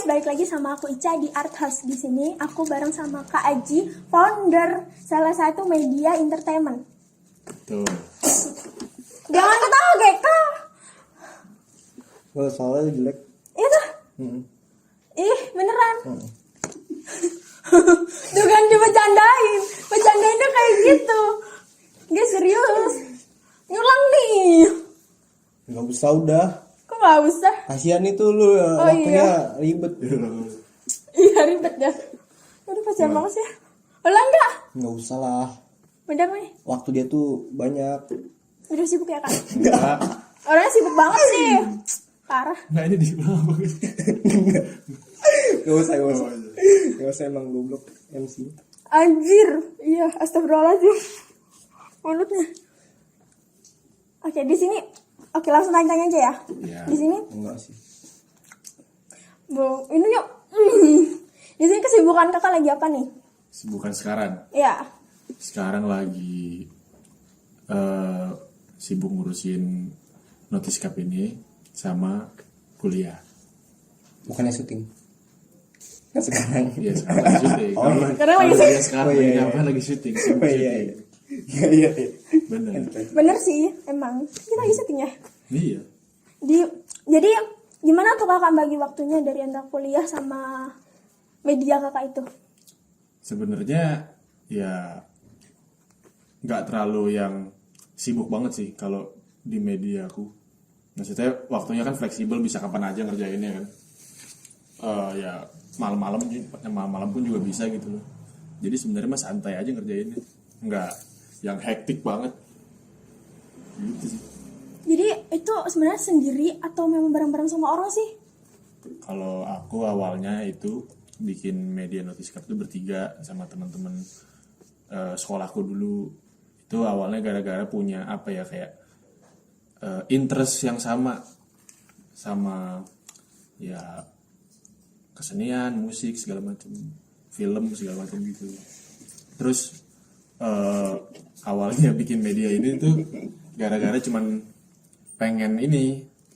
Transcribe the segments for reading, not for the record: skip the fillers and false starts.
guys, balik lagi sama aku Ica di Art House. Di sini aku bareng sama Kak Aji, founder salah satu media entertainment. Tuh. Jangan ketawa, Geka. Kalau soalnya jelek. Iya tuh. Ih, beneran. Tuh kan dibecandain. Bercandainnya kayak gitu. Gak serius. Ngulang nih. Nggak usah udah. Kok gak usah? Kasihan itu lu ya, Oh, waktunya iya. ribet. Iya ribet dah. Udah pacar banget sih. Ulang gak? Nggak usah lah. Bener nih. Waktu dia tuh banyak. Udah sibuk ya, Kak? Enggak. Orangnya sibuk banget sih. Parah. Enggak, ini diulang apa? Nggak usah. Nggak usah emang goblok MC. Anjir. Iya, astagfirullahaladzim. Mulutnya. Oke, di sini. Oke, langsung tanya aja ya. Iya. Di sini, Enggak sih. Bu, ini yuk. Di sini kesibukan kakak lagi apa nih? Bukan sekarang. Ya. Sekarang lagi sibuk ngurusin notice cup ini sama kuliah. Bukannya syuting. Kan sekarang. Iya, sekarang lagi syuting. Sekarang lagi syuting. Sekarang Oh, iya, lagi iya. apa? Lagi syuting. Sibuk Oh, iya. syuting. Iya. Bener. Bener sih, emang. Kita lagi syuting ya. Iya. Jadi, gimana tuh kakak bagi waktunya dari antara kuliah sama media kakak itu? Sebenarnya ya nggak terlalu yang sibuk banget sih kalau di media aku. Maksudnya waktunya kan fleksibel, bisa kapan aja ngerjainnya kan. Ya malam-malam pun juga bisa gitu loh. Jadi sebenarnya mah santai aja ngerjainnya, nggak yang hektik banget. Gitu sih. Jadi itu sebenarnya sendiri atau memang bareng-bareng sama orang sih? Kalau aku awalnya itu bikin media notice card itu bertiga sama teman-teman sekolahku dulu. Itu awalnya gara-gara punya apa ya, kayak interest yang sama ya kesenian, musik segala macam, film segala macam gitu. Terus awalnya bikin media ini tuh gara-gara cuman pengen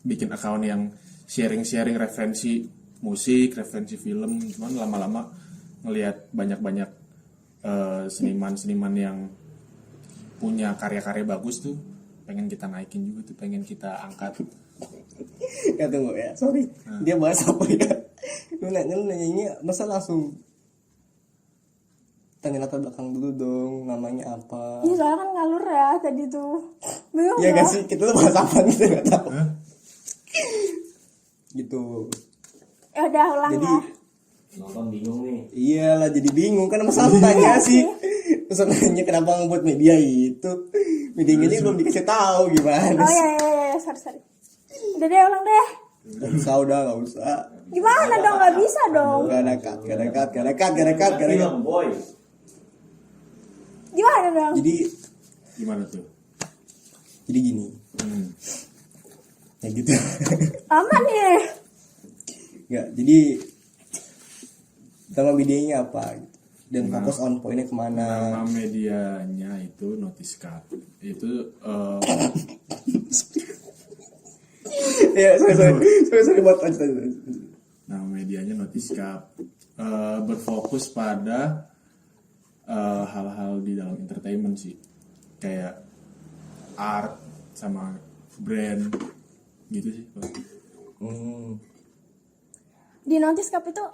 bikin account yang sharing referensi musik, referensi film. Cuman lama-lama ngelihat banyak-banyak seniman-seniman yang punya karya-karya bagus tuh, pengen kita naikin juga tuh, pengen kita angkat. Ya tunggu ya, sorry. Dia bahas apa ya? Lu nanyanya masa langsung tanya latar belakang dulu dong, namanya apa? Ini soalnya kan ngalur ya tadi tuh. Bingung Ya ya? gak sih, kita tuh bahas apa kita nggak tahu. Gitu. Ya udah ulang Jadi ya. Nonton bingung nih. iyalah jadi bingung kan masa lu tanya sih. Terus nanya kenapa ngebuat media itu. Media ini belum dikasih tahu gimana Oh sih. iya, sorry. Udah deh, ulang deh. Nggak usah. Gimana dong, nggak bisa dong. Gak ada cut. Film boy. Gimana dong? Gimana tuh? Jadi gini. Ya gitu. Aman nih. Nggak, jadi nama medianya apa gitu. Dan fokus on pointnya kemana. Nama medianya itu Notice Cup. Itu Ya sorry buat lanjut. nama medianya Notice Cup. Berfokus pada hal-hal di dalam entertainment sih, kayak art sama brand gitu sih. Di Notice Cup itu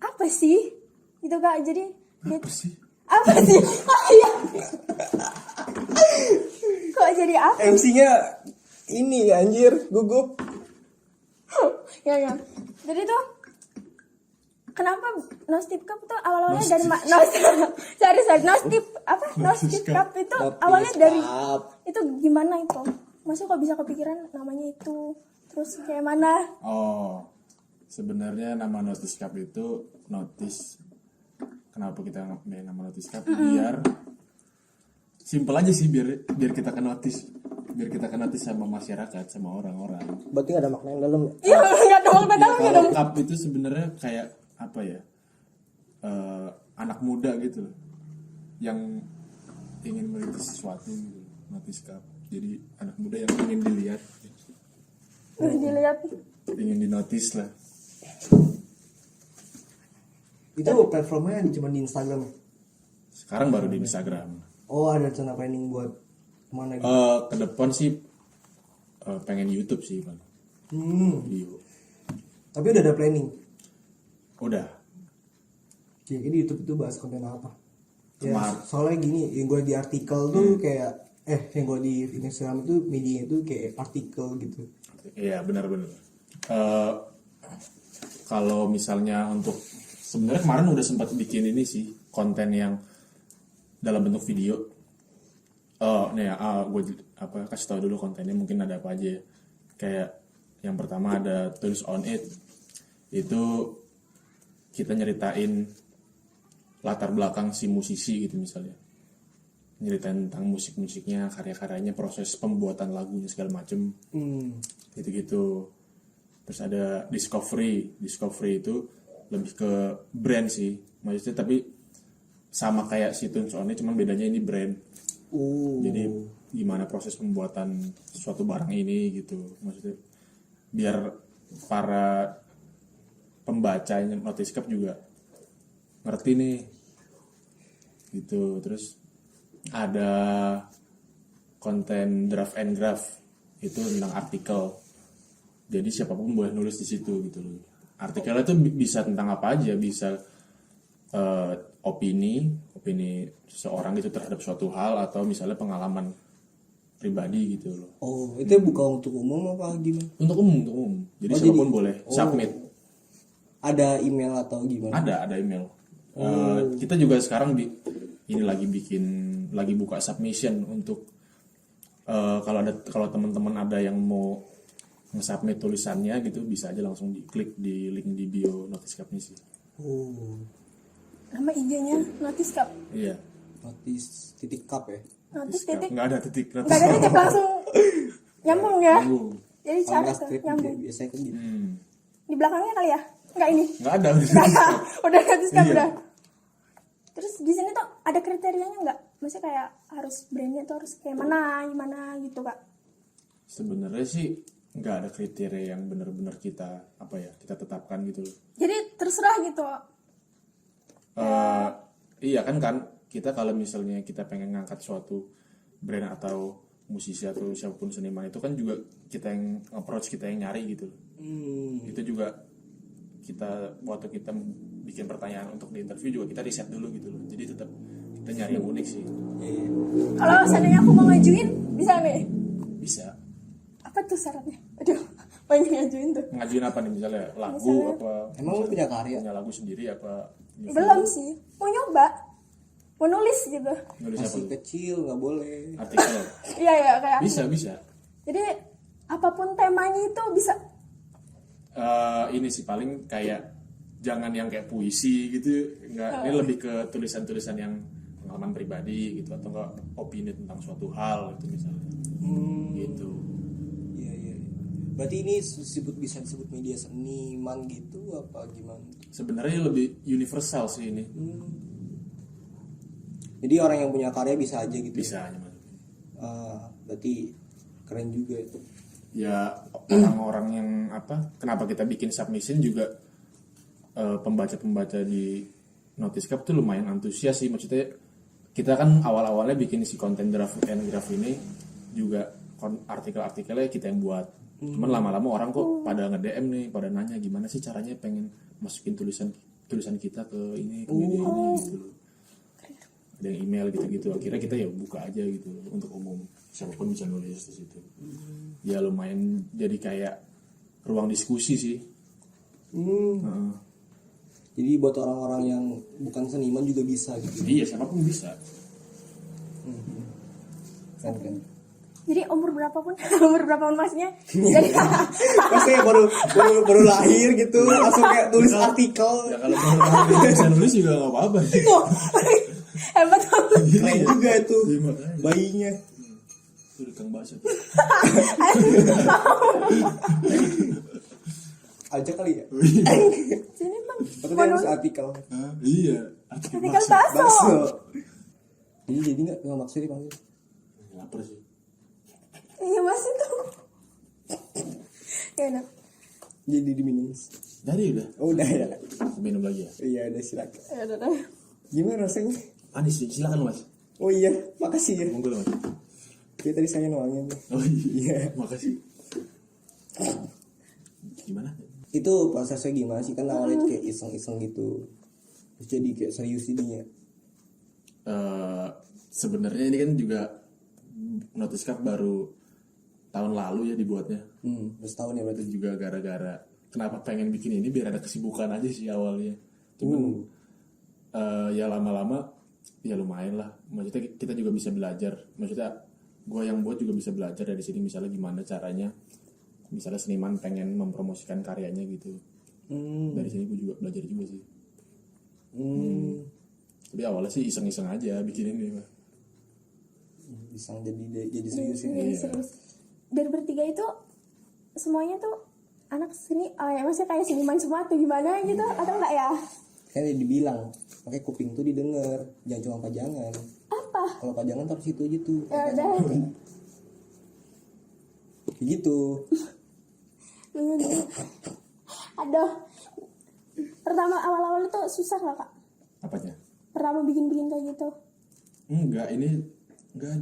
apa sih? Gitu Kak, jadi Apa sih? apa sih? Oh iya. Kok jadi apa? MC-nya ini anjir, gugup. Ya. Jadi tuh kenapa Notice Cup itu awalnya dari Notice Cup itu awalnya dari itu gimana itu? Maksudnya kok bisa kepikiran namanya itu? Terus kayak mana? Oh, sebenarnya nama Notice Cup itu notice. Kenapa kita ngambil nama Notice Cup? Biar simple aja sih, biar kita ke notice. Biar kita ke notice sama masyarakat, sama orang-orang. Berarti gak ada makna yang dalam. Iya, nggak ada makna dalamnya Kalau dong. cup itu sebenarnya kayak apa ya? Anak muda gitu loh, yang ingin merintis sesuatu gitu. Notice Cup. Jadi anak muda yang ingin dilihat, Dilihat. ingin dinotis lah. Itu platformnya cuma di Instagram ya? Sekarang baru di Instagram. Oh, ada rencana planning buat mana gitu? Ke depan sih pengen YouTube sih, Bang. Video. Tapi udah ada planning. Udah. Jadi di YouTube itu bahas konten apa? Ya, Kemar- soalnya gini, yang gue di artikel tuh kayak yang gue di Instagram itu media itu kayak artikel gitu. Iya, benar-benar. Kalau misalnya untuk sebenarnya kemarin udah sempat bikin ini sih, konten yang dalam bentuk video. Nih ya, gue kasih tahu dulu kontennya mungkin ada apa aja ya. Kayak yang pertama ada Tools on It. Itu kita nyeritain latar belakang si musisi gitu misalnya. Nyeritain tentang musik-musiknya, karya-karyanya, proses pembuatan lagunya segala macem. Gitu-gitu. Terus ada Discovery. Discovery itu lebih ke brand sih. Maksudnya tapi sama kayak si Tools on It, cuman bedanya ini brand. Jadi gimana proses pembuatan suatu barang ini gitu, maksudnya biar para pembaca Notice Cup juga ngerti nih gitu. Terus ada konten draft and graph, itu tentang artikel, jadi siapapun boleh nulis di situ gitu loh. Artikelnya itu bisa tentang apa aja, bisa opini seseorang gitu terhadap suatu hal, atau misalnya pengalaman pribadi gitu loh. Oh, itu bukan untuk umum apa gimana? Untuk umum. Jadi siapapun boleh submit. Ada email atau gimana? Ada email. Kita juga sekarang lagi buka submission untuk kalau teman-teman ada yang mau nge-submit tulisannya gitu, bisa aja langsung diklik di link di bio Notice Cup ini sih. Nama IG-nya Notice Cup. Iya. Notice titik cup ya? Notice titik. Nggak ada titik. Nggak ada titik, langsung nyambung ya. Nyambung. Jadi cara Kalau tuh strip nyambung. biasanya kan gitu. Di belakangnya kali ya? Enggak ini. Nggak ada. Udah Notice Cup Iya. udah. Terus di sini tuh ada kriterianya nggak? Maksudnya kayak harus brandnya tuh harus kayak mana, gimana gitu kak? Sebenarnya sih nggak ada kriteria yang benar-benar kita tetapkan gitu loh. Jadi terserah gitu. Iya kan kita kalau misalnya kita pengen ngangkat suatu brand atau musisi atau siapapun seniman, itu kan juga kita yang approach, kita yang nyari gitu loh. Itu juga waktu kita bikin pertanyaan untuk di interview juga kita riset dulu gitu loh. Jadi tetap kita nyari yang unik sih. Kalau seandainya aku mau ngajuin, bisa nih? Bisa. Apa tuh syaratnya? Aduh, banyak ngajuin tuh. Ngajuin apa nih misalnya lagu Misalnya- apa? Emang lu punya karya? Punya lagu sendiri apa? Belum sih, mau nyoba, mau nulis gitu. Nulis apa Masih tuh? kecil, nggak boleh. Artikel. Iya ya kayak. Bisa. Jadi apapun temanya itu bisa. Ini sih paling kayak jangan yang kayak puisi gitu, enggak. Ini lebih ke tulisan-tulisan yang pengalaman pribadi gitu, atau enggak opini tentang suatu hal gitu misalnya. Gitu. Iya. Berarti ini bisa disebut media seniman gitu apa gimana? Sebenarnya lebih universal sih ini. Jadi orang yang punya karya bisa aja gitu. Bisa aja masukin. Berarti keren juga itu. Ya orang-orang yang kenapa kita bikin submission juga, pembaca-pembaca di Notice Cup tuh lumayan antusias sih. Maksudnya kita kan awal-awalnya bikin si konten draft and graph ini juga artikel-artikelnya kita yang buat. Cuman lama-lama orang kok pada nge-DM nih, pada nanya gimana sih caranya pengen masukin tulisan kita ke ini, ke media ini gitu loh. Ada yang email gitu-gitu. Akhirnya kita ya buka aja gitu loh, untuk umum. Siapapun bisa nulis di situ. Ya lumayan jadi kayak ruang diskusi sih. Jadi buat orang-orang yang bukan seniman juga bisa gitu. Iya, siapapun bisa. Kan. Jadi umur berapapun maksudnya. Jadi Maksudnya baru lahir gitu, langsung kayak tulis artikel. Ya kalau bisa nulis juga nggak apa-apa. tuh hebat banget. Keren juga itu Iya, makanya. bayinya. Itu udah kang bahasa. Aja kali ya. Sini bang. Maksudnya harus artikel. Iya. Artikel bakso. Bakso. Jadi nggak maksudnya panggil. Lapar sih. Iya masih tuh. Ya udah. Jadi diminum. Tadi udah. Oh udah ya. Minum lagi ya. Iya udah silakan. Ya udah deh. Gimana rasanya? Manis sih, silakan Mas. Oh iya, makasih ya. Monggo Mas. Kayak tadi saya nuangin. Oh iya, Iya. makasih. Gimana? Itu prosesnya gimana sih? Kan awalnya kayak iseng-iseng gitu. Terus jadi kayak serius jadinya. Sebenarnya ini kan juga Notice Cup baru tahun lalu ya dibuatnya. Terus tahun ya berarti. Itu juga gara-gara kenapa pengen bikin ini biar ada kesibukan aja sih awalnya. Cuman ya lama-lama ya lumayan lah. Maksudnya kita juga bisa belajar. Maksudnya gue yang buat juga bisa belajar dari sini, misalnya gimana caranya, misalnya seniman pengen mempromosikan karyanya gitu. Dari sini gue juga belajar juga sih. Tapi awalnya sih iseng-iseng aja bikin ini Pak. Iseng jadi serius ya. Jadi serius. Dari bertiga itu semuanya tuh anak seni, ya maksudnya kayak seniman semua tuh gimana gitu atau enggak ya? Kan dibilang pakai kuping tuh didengar, jangan cuma pajangan. Apa? Kalau pajangan taruh situ aja tuh. Ya udah. Kayak gitu. Aduh. Pertama awal-awal itu susah nggak kak? Apanya? Pertama bikin kayak gitu. Enggak, ini enggak,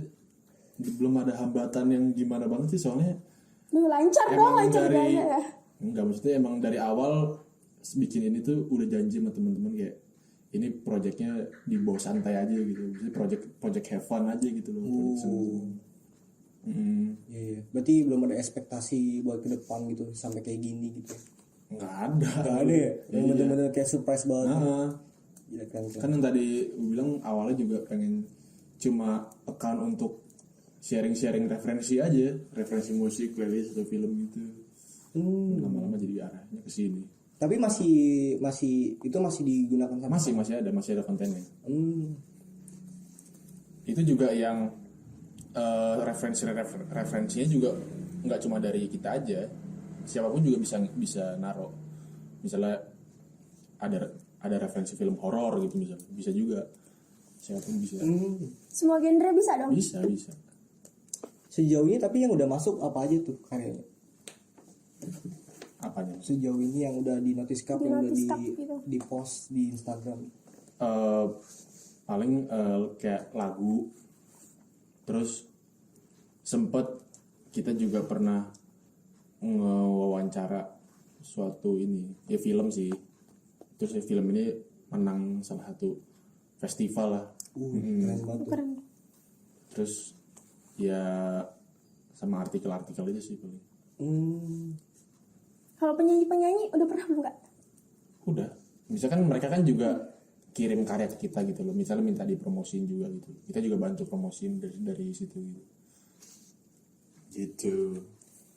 belum ada hambatan yang gimana banget sih, soalnya Duh, lancar dong, lancar dari aja ya. enggak, maksudnya emang dari awal bikin ini tuh udah janji sama teman-teman kayak ini projectnya di bawah santai aja gitu, jadi project have fun aja gitu loh. Iya. Berarti belum ada ekspektasi buat ke depan gitu sampai kayak gini gitu. Nggak ada. Gak ada ya? Yang Iya. bener-bener kayak surprise banget. Nah, Gila kan. kan yang tadi gue bilang awalnya juga pengen cuma account untuk sharing referensi aja, referensi musik, playlist atau film gitu. Lama-lama jadi arahnya ke sini. Tapi masih itu masih digunakan sampai Masih ada kontennya. Hmm. Itu juga yang referensinya juga nggak cuma dari kita aja, siapapun juga bisa naro. Misalnya ada referensi film horor gitu, bisa juga, siapapun bisa. Semua genre bisa dong. Bisa. Sejauh ini tapi yang udah masuk apa aja tuh karyanya? Apanya? Sejauh ini yang udah di Notice Cup, Di yang udah Notice Cup gitu. di post di Instagram. Paling kayak lagu, terus sempet kita juga pernah ngewawancara suatu ini ya film sih, terus film ini menang salah satu festival lah. Keren banget tuh. Keren. Terus ya sama artikel-artikel itu sih paling. Kalau penyanyi udah pernah belum kak? Udah, misalkan mereka kan juga kirim karya ke kita gitu loh, misalnya minta dipromosin juga gitu, kita juga bantu promosin dari situ gitu.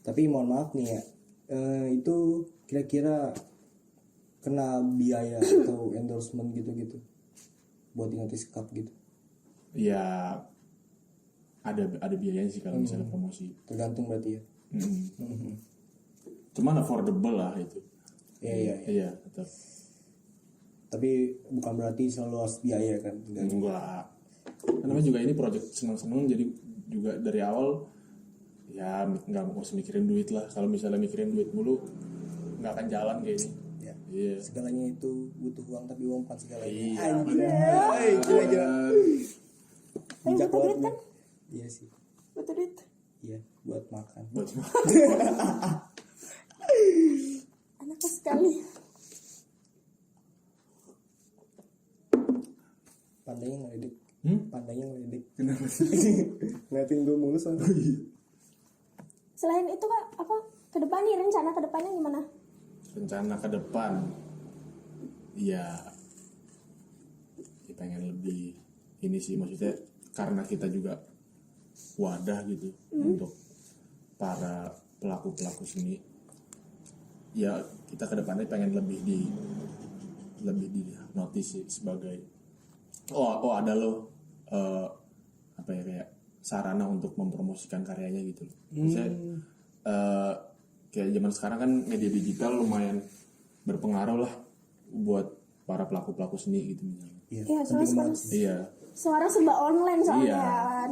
Tapi mohon maaf nih ya, itu kira-kira kena biaya atau endorsement gitu-gitu buat di Notice Cup gitu? Ya ada biayanya sih kalau misalnya promosi. Tergantung berarti ya. Cuman affordable lah itu. Iya. Iya, tetap. Tapi bukan berarti selalu harus biaya kan? Enggak. Namanya juga ini project senang-senang, jadi juga dari awal ya nggak mau mikirin duit lah. Kalau misalnya mikirin duit mulu nggak akan jalan kayaknya. Ya. Iya. Segalanya itu butuh uang, tapi uang bukan segalanya. Iya, Anjay. Gila. Tapi Bijak butuh banget duit nih. kan? Iya sih. Butuh duit. Iya, buat makan. Anaknya sekali. Pandainya ngeledek. Pandainya ngeledek. Kenapa? Ngeliatin gue mulu soalnya. Selain itu kak, apa ke depan nih rencana ke depannya gimana? Rencana ke depan ya pengen lebih ini sih, maksudnya karena kita juga wadah gitu untuk para pelaku seni, ya kita ke depannya pengen lebih di notice sih sebagai ada loh apa ya, kayak sarana untuk mempromosikan karyanya gitu loh. Misalnya kayak zaman sekarang kan media digital lumayan berpengaruh lah buat para pelaku seni gitu misalnya. Iya, soalnya sekarang Iya, semua orang serba online soalnya Iya. kan.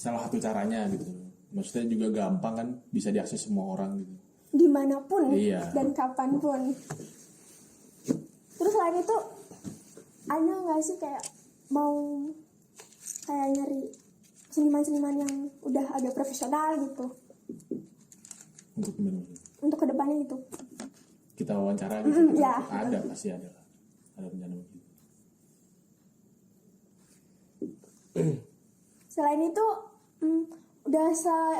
salah satu caranya gitu. Maksudnya juga gampang kan, bisa diakses semua orang gitu. Dimanapun Iya. dan kapanpun. Terus selain itu ada nggak sih kayak mau kayak nyari seniman-seniman yang udah agak profesional gitu Untuk gimana? untuk kedepannya gitu? Kita wawancara gitu. Ya. Ada, pasti ada lah. Ada rencana begitu. Selain itu udah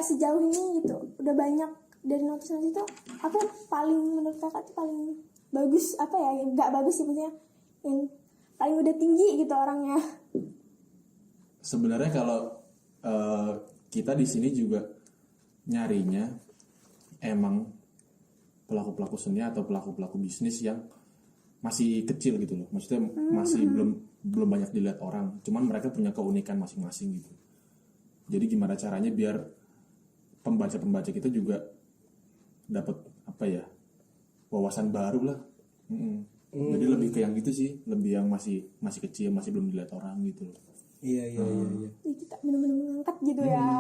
sejauh ini gitu udah banyak dari notice itu apa yang paling menurut kakak tuh paling bagus apa ya yang nggak bagus sih maksudnya yang paling udah tinggi gitu orangnya. Sebenarnya kalau kita di sini juga nyarinya emang pelaku-pelaku seni atau pelaku-pelaku bisnis yang masih kecil gitu loh. Maksudnya masih belum banyak dilihat orang. Cuman mereka punya keunikan masing-masing gitu. Jadi gimana caranya biar pembaca-pembaca kita juga dapat apa ya wawasan baru lah. Jadi lebih ke yang gitu sih, lebih yang masih kecil, masih belum dilihat orang gitu loh. Iya. Jadi kita benar-benar mengangkat gitu ya.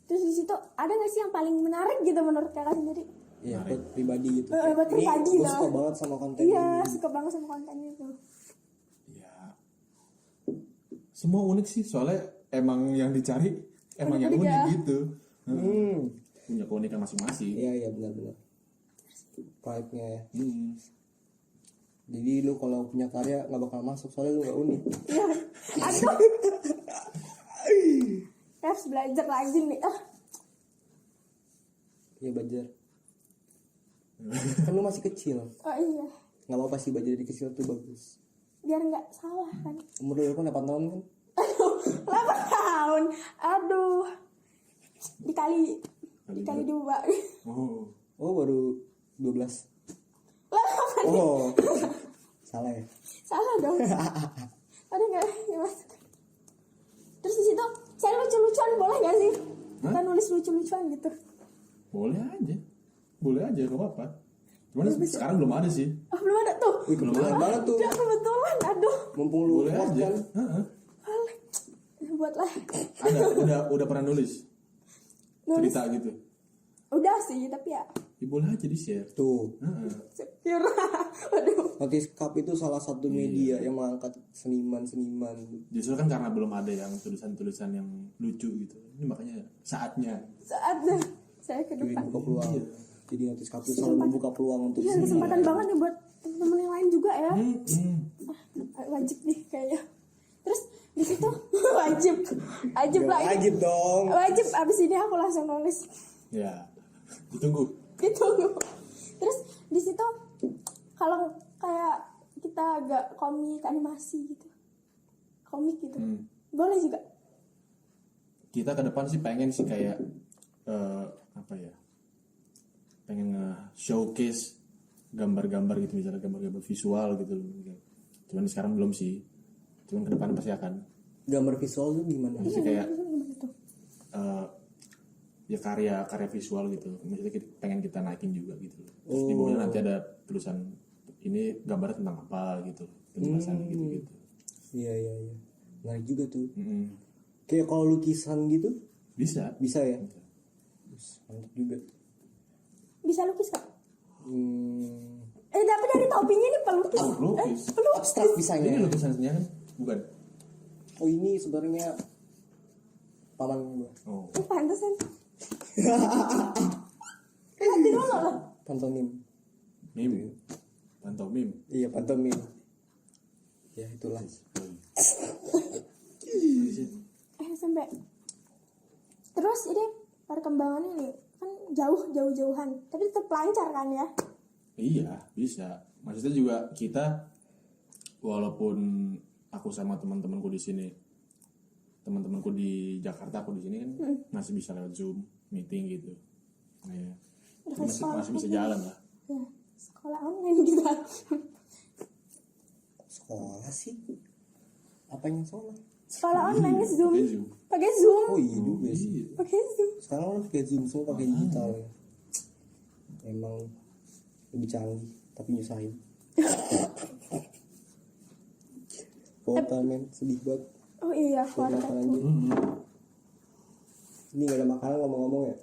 Terus di situ ada nggak sih yang paling menarik gitu menurut kakak sendiri? Iya, buat pribadi gitu. Buat pribadi Gue lah. suka banget sama konten Iya, ini. suka banget sama kontennya itu. Ya, semua unik sih soalnya emang yang dicari emang yang Unik-unik unik ya. gitu. Punya keunikan masing-masing. Iya benar-benar. Vibe-nya ya. Hmm. Jadi lu kalau punya karya nggak bakal masuk soalnya lu nggak unik. Iya. Aduh. Harus belajar lagi nih. Iya belajar. Kan lu masih kecil. Oh iya. Nggak apa-apa sih belajar dari kecil tuh bagus. Biar nggak salah kan. Umur lu kan 8 tahun kan? 8 tahun. Aduh. Dikali 2. Oh, Oh baru 12. 8. Oh salah ya. Salah dong. Ada nggak masuk? Terus di situ saya lucu-lucuan boleh nggak sih? Kita nulis lucu-lucuan gitu. boleh aja, gak apa-apa. Cuman sekarang belum ada sih. Oh belum ada tuh. Wih kebetulan banget tuh. Ya kebetulan. Aduh. Mumpung lu Boleh kuat aja. kan. Heeh. Boleh. Buatlah. Ada, udah pernah nulis Nulis. cerita gitu. Udah sih tapi ya. Ya boleh aja di share. Tuh. Secure. Waduh. Notice Cup itu salah satu media yang mengangkat seniman-seniman. Justru kan karena belum ada yang tulisan-tulisan yang lucu gitu. Ini makanya saatnya. Saatnya saya ke Jadi depan. buka peluang. Jadi Notice Cup itu selalu membuka peluang untuk Iya, kesempatan banget nih buat temen-temen yang lain juga ya. Wajib nih kayaknya. Terus di situ wajib lagi. Wajib dong. Wajib abis ini aku langsung nulis. Ya, ditunggu. Gitu. Terus di situ kalau kayak kita agak komik animasi gitu. Komik gitu. Boleh juga. Kita ke depan sih pengen sih kayak apa ya? Pengen showcase gambar-gambar gitu, misalnya gambar-gambar visual gitu loh. Cuman sekarang belum sih. Cuman ke depan pasti akan. Gambar visual tuh gimana? Maksudnya kayak Gimana tuh? ya karya visual gitu. Maksudnya pengen kita naikin juga gitu. Terus di bawahnya nanti ada tulisan ini gambarnya tentang apa gitu, penjelasan gitu. Iya. Menarik juga tuh. Mm-mm. Kayak kalau lukisan gitu Bisa. ya. Mantap juga. Bisa lukis kak? Hmm, Tapi dari topinya nih pelukis. Oh, lukis. Pelukis. abstrak Ini bisanya. lukisannya kan? Bukan. Oh ini sebenarnya paman gue. Oh. Pantesan. Nanti dulu lah. Pantomim. Mim. Pantomim. Iya pantomim. Ya itulah. Sampai. Terus ini perkembangannya nih kan jauh-jauhan, tapi tetap lancar kan ya? Iya, bisa. Maksudnya juga kita walaupun aku sama teman-temanku di sini, teman-temanku di Jakarta, aku di sini kan masih bisa lewat Zoom meeting gitu. Nah, ya. Masih bisa jalan lah. Ya, sekolah online juga. Sekolah sih. Apanya sekolah? Sekolah online Zoom. Pakai Zoom. Pakai Zoom. Oh iya juga sih. Iya. Pakai Zoom. Sekarang orang pakai Zoom semua pakai digital ya. Emang lebih canggih tapi nyusahin. Kota men sedih banget. Oh iya, Buat kuartet. makanan juga. Ini gak ada makanan ngomong-ngomong ya.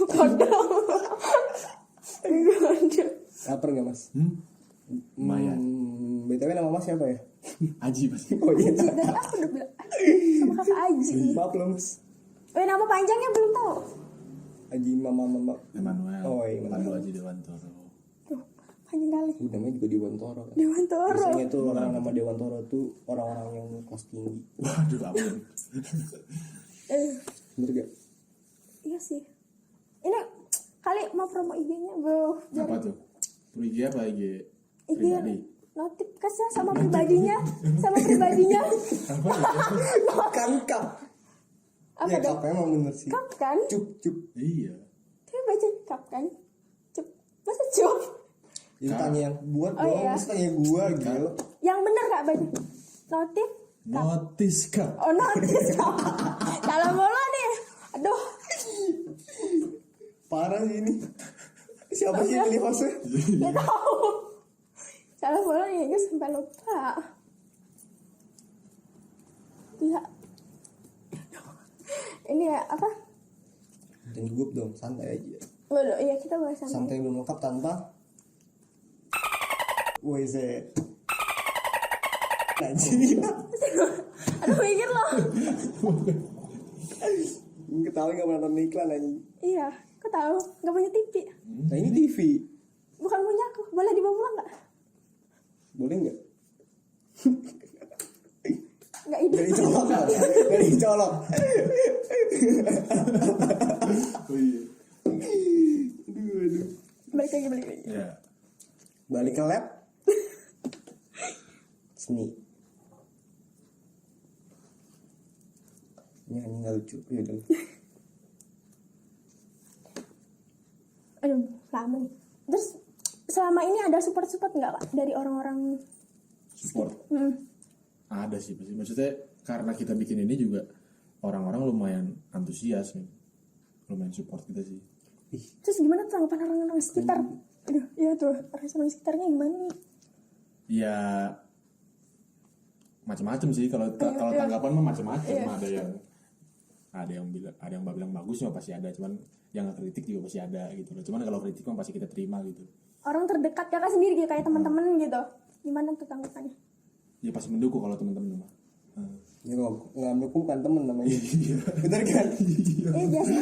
Kodok. Aduh. Lapar nggak mas? Lumayan. BTW nama mas siapa ya? Aji pasti. Oh iya. Dari aku udah bilang sama kakak Aji. Maaf loh mas. Nama panjangnya belum tahu. Aji mama. Emmanuel. Oh, iya, Pandu Emmanuel. Aji Dewantoro. Tuh, panjang kali. Namanya juga Dewantoro kan. Dewantoro. Biasanya tuh orang nama Dewantoro tuh orang-orang yang kelas tinggi. Waduh, apa? Bener gak? Iya sih. Ini kali mau promo IG-nya, bro. Apa tuh? IG apa IG? IG Pribadi. notif kasih sama pribadinya, sama pribadinya. Kan kap. Apa Ya dong? kap emang bener sih. Kap kan? Cup. Iya. Tapi baca kap kan? Cup. Masa cup? Ini tanya yang buat Oh, dong. iya. Masa tanya gua gitu. Yang bener gak baca? Notif? Notice Cup. Oh, notif kap. Kalau bola nih. Aduh. Parah sih ini. Siapa sih yang pilih hostnya? Gak tahu. Kalau bola nih gue sampai lupa. Iya. Ini ya apa? Jangan gugup dong, santai aja. Waduh, iya kita bahas sama. Santai belum lengkap tanpa WZ. Anjir. Aduh, mikir loh. Ketawa gak pernah nonton iklan anjing. Iya, kau tahu? Gak punya TV. Nah ini TV. Bukan punya aku. Boleh dibawa pulang gak? Boleh gak? Gak hidup. Gak dicolok kan? Gak dicolok. Oh iya. Aduh. Balik lagi. Ya. Balik ke lab. Seni. Ini anjing gak lucu. Ya udah. Aduh, lama nih. Terus selama ini ada support nggak Kak dari orang-orang? Support. Hmm. Ada sih pasti. Maksudnya karena kita bikin ini juga orang-orang lumayan antusias nih. Lumayan support kita sih. Terus gimana tanggapan orang-orang sekitar? Aduh, iya tuh orang sekitarnya gimana nih? Ya macam-macam sih kalau kalau iya. tanggapan mah macam-macam. Iya. Ada yang bilang bagus ya pasti ada, cuman yang kritik juga pasti ada gitu loh. Cuman kalau kritik mah pasti kita terima gitu. Orang terdekat kakak sendiri gitu kayak teman-teman gitu. Gimana tuh tanggapannya? Ya pasti mendukung kalau teman-teman mah. Ya nggak mendukung kan temen namanya. Bener kan? Biasa.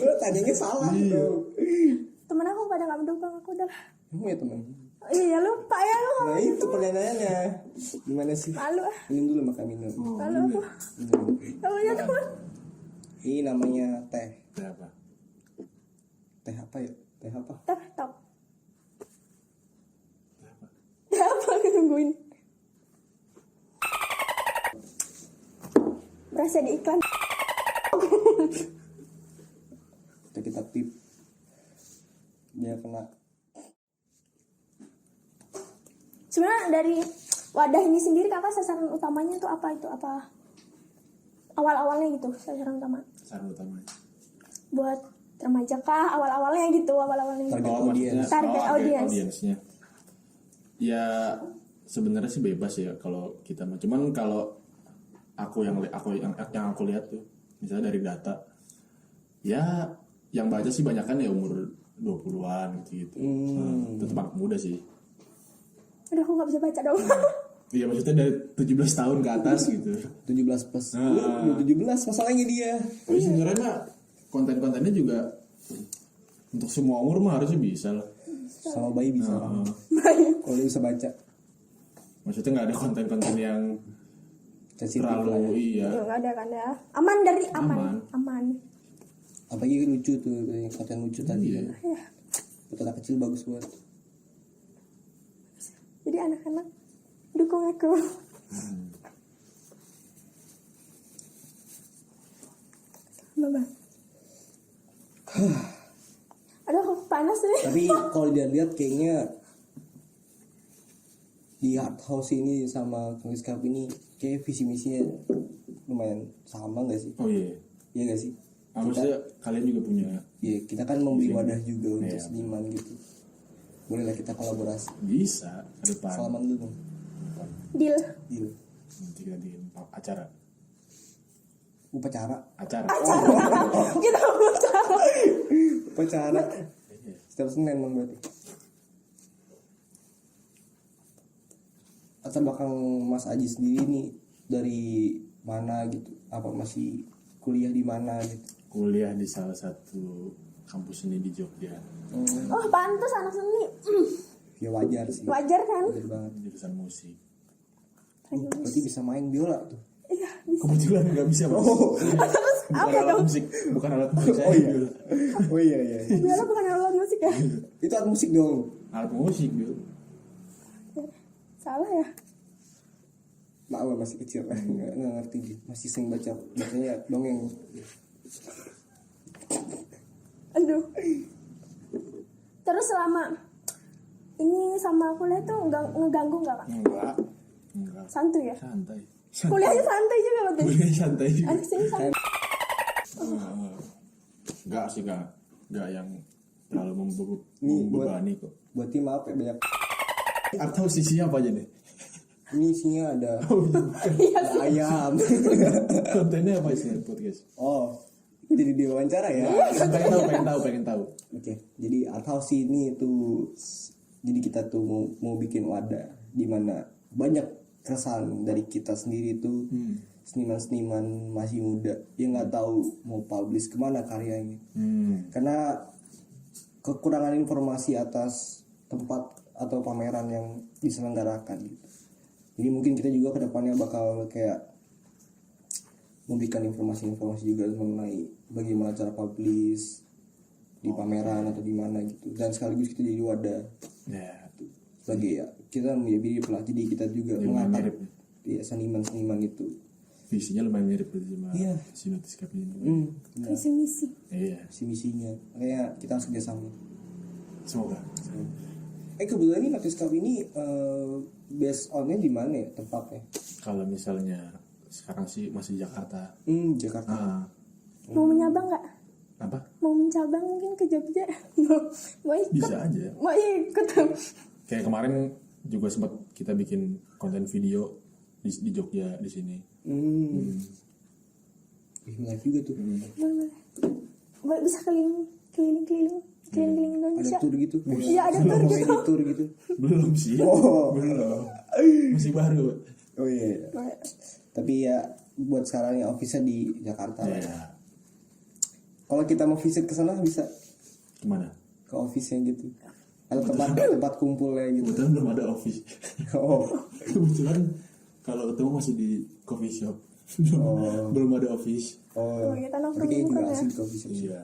Lo tanyanya salah dong. Temen aku pada nggak mendukung aku udah. Kamu ya temen. Iya lupa ya lu. Nah itu pertanyaannya. Gimana sih? Malu ah. Minum dulu makan minum. Malu aku. Minum. Kamu punya teman? Ini namanya teh. Berapa? Teh apa ya? Teh apa? Top. Apa nungguin? Berasa di iklan. Kita pip. Dia kena. Sebenarnya dari wadah ini sendiri kakak sasaran utamanya tuh apa itu? Apa awal-awalnya gitu sasaran utama? Saran utamanya. Buat remaja kah? Awal-awalnya gitu, awal-awalnya. Target Oh, audiens. maksudnya- Target audiens. audiensnya. Ya sebenarnya sih bebas ya kalau kita mah. Cuman kalau yang aku lihat tuh, misalnya dari data, ya yang baca sih banyak kan ya umur 20-an gitu. Tetap anak muda sih. Udah aku nggak bisa baca dong. Iya maksudnya dari 17 tahun ke atas gitu. 17 plus. Nah. Udah 17 masalahnya dia. Tapi sebenarnya mah konten-kontennya juga untuk semua umur mah harusnya bisa lah. Sama bayi bisa. Kalau dia bisa baca. Maksudnya nggak ada konten-konten yang Sensitif lah ya. terlalu iya. Nggak ada kan ya. Aman dari Aman. aman. Apalagi lucu tuh konten lucu tadi. Iya. Ya. Buat anak kecil bagus banget. Jadi anak-anak dukung aku. Mama. Aduh, aku panas nih. Tapi kalau dilihat kayaknya di Art House ini sama Kangis Cup ini kayak visi misinya lumayan sama gak sih? Oh iya. Iya gak sih? Maksudnya kalian juga punya. Iya, kita kan memberi wadah juga untuk Iya. seniman gitu. Bolehlah kita kolaborasi. Bisa ke depan. Salaman dulu dong. Deal. Deal. Nanti kita bikin acara. Upacara. Acara. Kita mau tahu. Upacara. Iya. Setiap Senin dong berarti. Latar belakang Mas Aji sendiri nih dari mana gitu? Apa masih kuliah di mana gitu? Kuliah di salah satu kampus seni di Jogja. Oh pantas anak seni. Ya wajar sih. Wajar kan? Wajar banget. Jurusan musik. Berarti bisa main biola tuh. Iya bisa. Kebetulan nggak bisa Mas. Terus Bukan apa alat dong? musik, bukan alat musik saya. Oh iya. Bil. Oh iya iya. Biola bukan alat musik ya? Itu alat musik dong. Alat musik, Bil. Salah ya? Maklum masih kecil nggak ngerti gitu. Masih sering bacanya dongeng. Aduh. Terus selama ini sama kuliah tuh ngeganggu nggak kak? Enggak. Santuy ya? Santai. Kuliahnya santai juga berarti? Kuliah santai juga. Anak sini santai. Enggak sih, Kak. Enggak yang terlalu Nih, membebani kok. Berarti maaf ya banyak. Atau sisinya apa aja nih? Ini isinya ada Iya ada sih. ayam. Kontennya apa sih podcast? Oh, itu jadi diwawancara ya. Pengen tahu. Oke, jadi atau sih ini tuh jadi kita tuh mau bikin wadah di mana banyak keresahan dari kita sendiri tuh seniman-seniman masih muda yang nggak tahu mau publish kemana karyanya karena kekurangan informasi atas tempat atau pameran yang diselenggarakan gitu. Jadi mungkin kita juga kedepannya bakal kayak memberikan informasi-informasi juga mengenai bagaimana cara publish di pameran atau di mana gitu, dan sekaligus kita jadi wadah Ya, sebagai ya kita menjadi pelah, jadi kita juga Ya, mengangkat mirip. ya seniman-seniman itu. visinya lumayan mirip sama Iya. si Notis Cup ini. Nah, Visi misi. Iya, misinya makanya kita harus kerjasama. semoga. Kebetulan ini Notice Cup ini based on-nya di mana ya tempatnya? Kalau misalnya sekarang sih masih Jakarta. Jakarta. Ah, Mau menyabang nggak? apa? Mau mencabang mungkin ke Jogja? Mau ikut? Bisa aja. Mau ikut? Kayak kemarin juga sempat kita bikin konten video di Jogja di sini. Menarik juga tuh. Boleh bisa keliling Indonesia. Ada tour gitu. Iya, ada tour Ngomongin gitu. di tour gitu. Belum sih. Oh. Belum. Masih baru. Oh iya. Tapi ya buat sekarang yang office-nya di Jakarta. Ya. Kalau kita mau visit ke sana bisa Kemana? ke office-nya gitu. Ada tempat kumpulnya gitu. Kebetulan belum ada office. Oh. Kebetulan kalau ketemu masih di coffee shop. Belum ada office. Oh. Kita Tapi nongkrong kayaknya juga bukan ya? asik di coffee shop. Iya.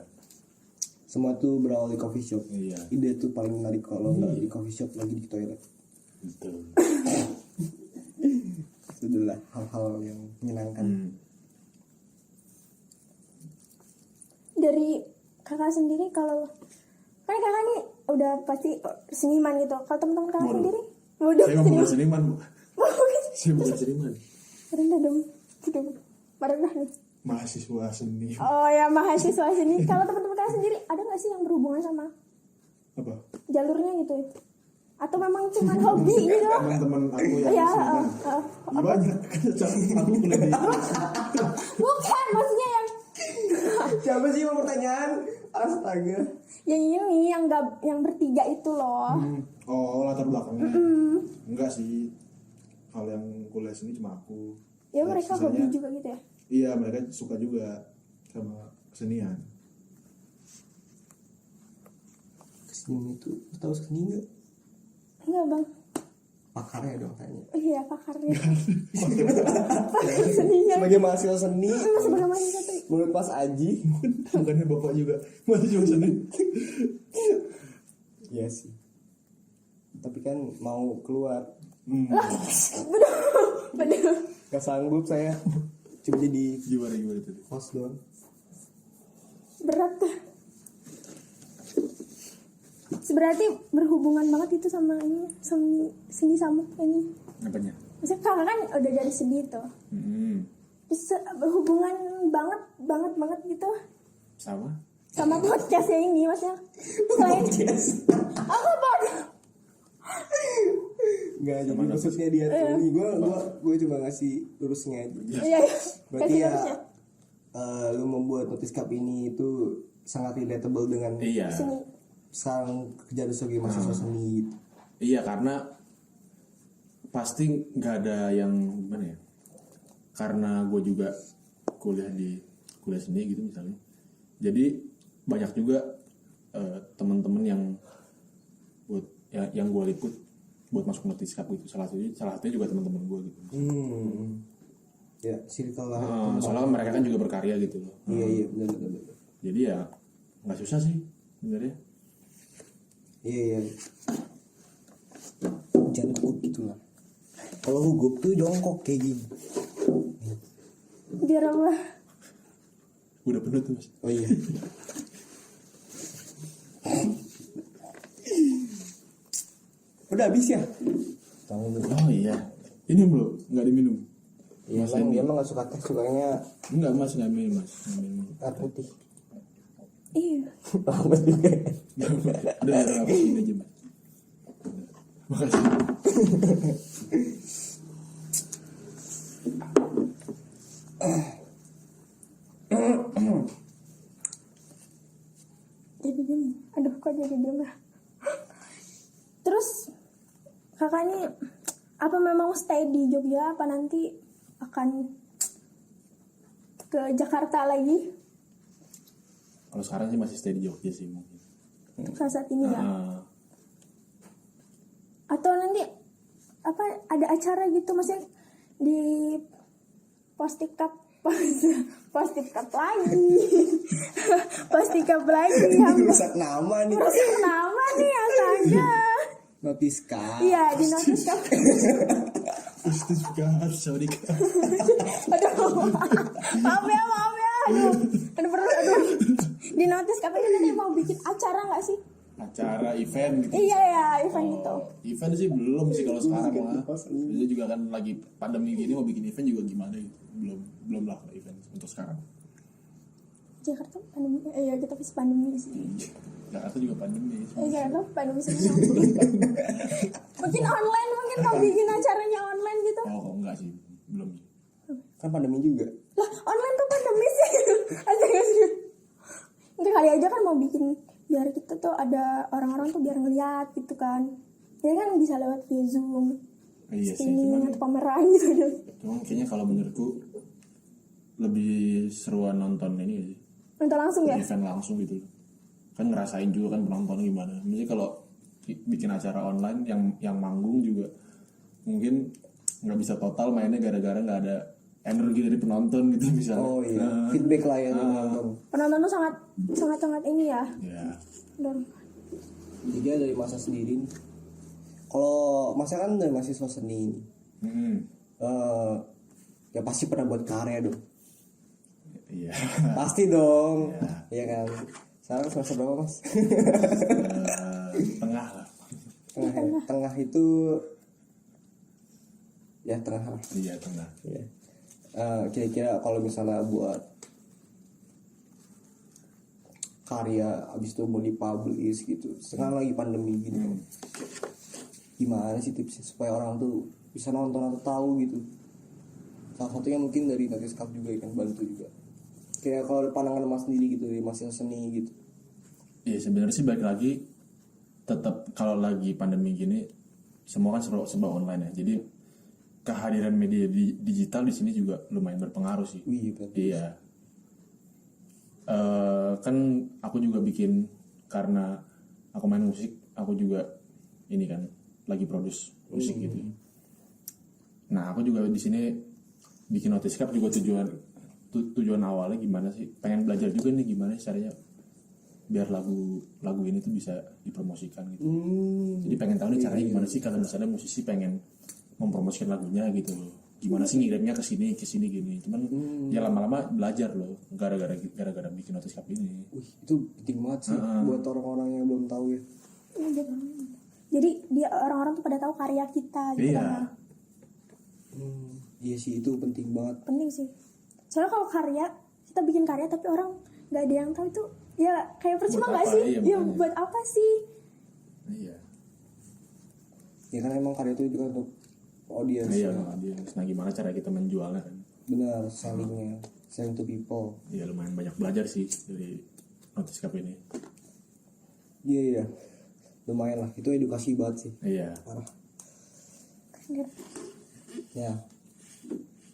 Semua tuh berawal di coffee shop. Iya. Ide tuh paling menarik kalau nggak di coffee shop lagi di toilet. Betul. Itu adalah hal-hal yang menyenangkan. Dari kakak sendiri kalau kan kakak nih udah pasti seniman gitu. Kalau teman-teman kakak Waduh. sendiri, waduh Saya mah bukan seniman, Bu. Bukan. Saya bukan seniman. Rendah dong, udah merendah nih. Mahasiswa seni. Oh ya mahasiswa sini. Kalau teman-teman kakak sendiri ada nggak sih yang berhubungan sama Apa? jalurnya gitu? Atau memang cuma hobi gitu? Teman-teman aku yang Ya, seniman. Banyak. Aku kuliah di bukan maksudnya Siapa sih mau pertanyaan? Astaga. yang ini yang bertiga itu loh. Oh, latar belakangnya. Enggak sih. Kalau yang kuliah sini cuma aku. Ya Nah, mereka sisanya- hobi juga gitu ya. Iya, mereka suka juga sama kesenian. Kesenian itu tahu seni nggak? Enggak bang. Pakarnya dong tanya. Iya pakarnya. Pakar seninya. Sebagai mahasiswa seni, Masih bagaimana satu? menurut Mas Aji, Bukannya bapak juga mahasiswa seni. ya sih. Tapi kan mau keluar, Bener. gak sanggup saya. Cuma jadi Gimana tadi? host doang. Berat tuh. Berarti berhubungan banget itu sama ini, seni sama ini. Apanya? Maksudnya kakak kan udah dari seni tuh. Terus berhubungan banget gitu Sama? sama podcastnya ini maksudnya. Selain apa bang? Gak, jadi maksudnya dia tuh ini gue cuma ngasih lurusnya aja. Iya. Berarti Kasih ya lurusnya. lu membuat Notice Cup ini itu sangat relatable dengan Iya. Seni. sekarang kerja sebagai mahasiswa seni gitu. Iya, karena pasti nggak ada yang gimana ya, karena gue juga kuliah seni gitu misalnya, jadi banyak juga teman-teman yang buat yang gue liput buat masuk Notiskap gitu, salah satunya juga teman-teman gue gitu. Ya circle lah. Soalnya kan mereka kan juga berkarya gitu loh. Iya benar. Jadi ya nggak susah sih sebenarnya. Iya. Jangan gugup gitu lah. Kalau gugup tuh jongkok kayak gini. Biar apa? Udah penuh tuh mas. Oh iya. Udah habis ya? Oh iya, ini belum nggak diminum. Iya, dia emang nggak suka teh, sukanya Enggak mas, nggak minum mas, nggak minum. air putih. Iya. Amat juga. Udah apa ini aja mas. Makasih. Jadi diem. Aduh, kok jadi diem ya? Terus kakak ini apa memang stay di Jogja, apa nanti akan ke Jakarta lagi? Kalau sekarang sih masih stay di Jogja sih mungkin. Saat ini ya? Ah, Atau nanti apa ada acara gitu, maksudnya di Postikap Postikap lagi Postikap lagi Rusak nama nih. Rusak nama nih, astaga. Notiskap. Iya, di Notiskap. Sertifikat, sorry kak. Aduh, maaf ya. Aduh. Di Notiskap ini nanti mau bikin acara nggak sih? Acara event gitu. Iya ya, event gitu. Event sih belum sih kalau sekarang mah. Biasanya juga kan lagi pandemi gini mau bikin event juga gimana gitu. Belum lah kalau event untuk sekarang. Jakarta pandemi, iya kita pasti pandemi di sini. Jakarta juga pandemi. Jakarta pandemi semua. Mungkin online, mungkin mau bikin acaranya online gitu. Oh kok enggak sih, belum. Kan pandemi juga. Lah, online kok pandemi sih? Astaga sih. Enggak, kali aja kan mau bikin biar kita tuh ada orang-orang tuh biar ngeliat gitu kan. Ya kan bisa lewat via Zoom. Iya sih, Ini cuman atau pameran gitu. kayaknya kalau menurutku lebih seruan nonton ini sih. Nonton langsung ya? Event langsung gitu. Kan ngerasain juga kan penonton gimana. Misalnya kalau bikin acara online yang manggung juga mungkin nggak bisa total mainnya gara-gara nggak ada energi dari penonton gitu misalnya. Oh iya. Feedback lah ya penonton. Penonton tuh sangat ini ya. Ya. Dan Jadi dari masa sendiri nih. Kalau masa kan dari mahasiswa seni ini, ya pasti pernah buat karya dong. Iya. Pasti dong. Iya kan. Sekarang semester berapa mas? Tengah lah. Tengah itu ya tengah lah. Iya tengah. Ya. Kira-kira kalau misalnya buat karya abis itu mau dipublish gitu, sekarang lagi pandemi gitu, gimana sih tipsnya supaya orang tuh bisa nonton atau tahu gitu? Salah satunya mungkin dari Notiskap juga kan bantu juga. Kayak kalau pandangan mas sendiri gitu, di mahasiswa seni gitu. Iya sebenarnya sih balik lagi tetap kalau lagi pandemi gini semua kan serba online ya. Jadi kehadiran media digital di sini juga lumayan berpengaruh sih. Wih, kan. Iya. Kan aku juga bikin karena aku main musik, aku juga ini kan lagi produce musik gitu. Nah aku juga di sini bikin Notiskap juga tujuan awalnya gimana sih? Pengen belajar juga nih gimana sih caranya biar lagu ini tuh bisa dipromosikan gitu. Jadi pengen tahu nih caranya gimana sih kalau misalnya musisi pengen mempromosikan lagunya gitu loh. Gimana sih ngirimnya ke sini gini. Cuman ya lama-lama belajar loh gara-gara bikin Notiskap ini. Wih, itu penting banget sih buat orang-orang yang belum tahu ya. jadi dia orang-orang tuh pada tahu karya kita gitu Iya. kan. Iya sih itu penting banget. Penting sih. Soalnya kalau karya, kita bikin karya tapi orang nggak ada yang tahu itu ya kayak percuma Buat nggak apa? sih? Iya, Ya makanya. buat apa sih? Iya. Ya kan emang karya itu juga untuk audiens. Iya, Ya. audiens. Nah gimana cara kita menjualnya kan? Benar, sellingnya, selling to people. Ya lumayan banyak belajar sih dari Notiskap ini. Iya. Lumayan lah. Itu edukasi banget sih. Iya. Parah. Gara- Ya.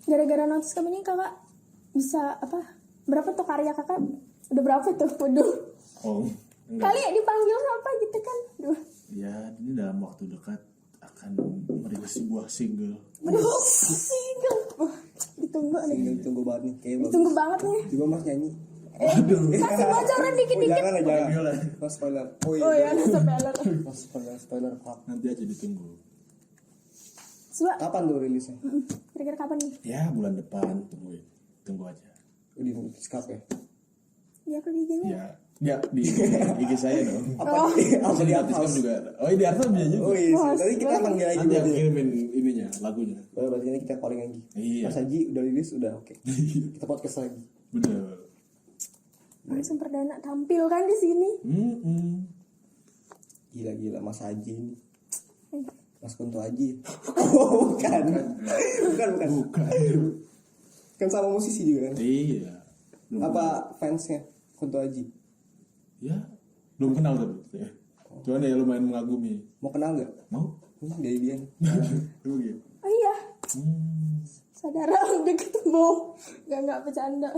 Gara-gara notice kami ini kakak bisa apa? Berapa tuh karya kakak? Udah berapa tuh? Waduh. Oh, enggak. Kali ya dipanggil apa gitu kan? Duh. Ya, ini dalam waktu dekat akan merilis sebuah single. Waduh. Single. Wah, ditunggu nih. Tinggal tunggu banget nih. Kayak bagus. Ditunggu banget nih. Coba Mas nyanyi. Kasih bocoran dikit-dikit. Jangan lah, jangan. Viola. Mas spoiler. Oh Oh iya. ya, spoiler. Mas spoiler Pak. Nanti aja ditunggu. Coba, Kapan tuh rilisnya? kira-kira kapan nih? Ya, bulan depan tungguin. Tunggu aja. Di Skap ya. Dia aku di gini. Ya, di IG saya dong. Apa di Di Art Artiscom House? juga ada. Oh, di Artiscom bisa juga. Oh iya. Wah, Tadi kita manggil lagi Nanti aku berarti. kirimin ininya, lagunya. Oh, berarti ini kita calling lagi. Iya. Mas Haji udah rilis udah oke. Kita podcast lagi. Bener. Langsung perdana tampil kan di sini. Gila Mas Haji ini. Eh, Mas Kunto Haji. Oh, bukan. Kan sama musisi juga kan. Iya. Apa fansnya Kunto Haji? Ya, belum kenal tapi. Ya. Cuman ya lumayan mengagumi. Mau kenal nggak? Mau? Dari dia nih. Lu gitu. Oh iya, saudara udah ketemu. Gak bercanda.